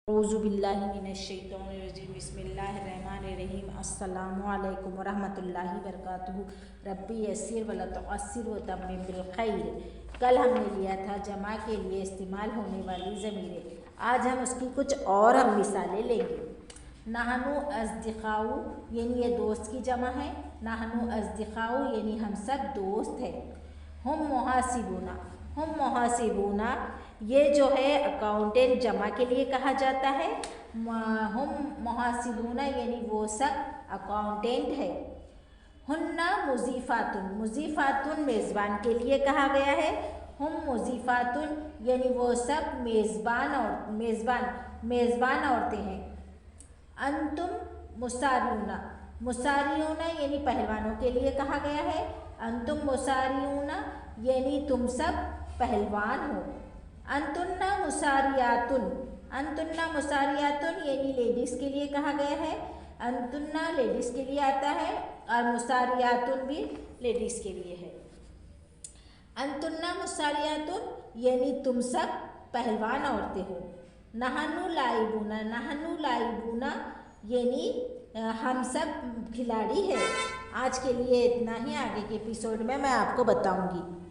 औज़ुबिल्लाहिमिनश्शैतानिर्रजीम बिस्मिल्लाहिर्रहमानिर्रहीम अस्सलामु अलैकुम वरहमतुल्लाहि वबरकातुहू रब्बी यस्सिर वला तुअस्सिर व तम्मिम बिल खैर। कल हमने लिया था जमा के लिए इस्तेमाल होने वाली ज़मीरें। आज हम उसकी कुछ और मिसालें लेंगे। नहनु अस्दिक़ाउ यानी ये दोस्त की जमा है। नहनु अस्दिक़ाउ यानी हम सब दोस्त हैं। हम मुहासिबूना ये जो है अकाउंटेंट जमा के लिए कहा जाता है। हम मुहासिबूना यानी वो सब अकाउंटेंट है। हुन्ना मुज़ीफ़ातुन मेज़बान के लिए कहा गया है। हम मुज़ीफ़ातुन यानी वो सब मेज़बान औरतें हैं। अंतुम मुसारियूना यानी पहलवानों के लिए कहा गया है। अंतुम मुसारियूना यानी तुम सब पहलवान हो। अंतुन्ना मुसारियातुन यानी लेडीज़ के लिए कहा गया है। अंतुन्ना लेडीज़ के लिए आता है और मुसारियातुन भी लेडीज़ के लिए है। अंतुन्ना मुसारियातुन यानी तुम सब पहलवान औरतें हो। नहनु लाइबूना यानी हम सब खिलाड़ी हैं। आज के लिए इतना ही, आगे के एपिसोड में मैं आपको बताऊंगी।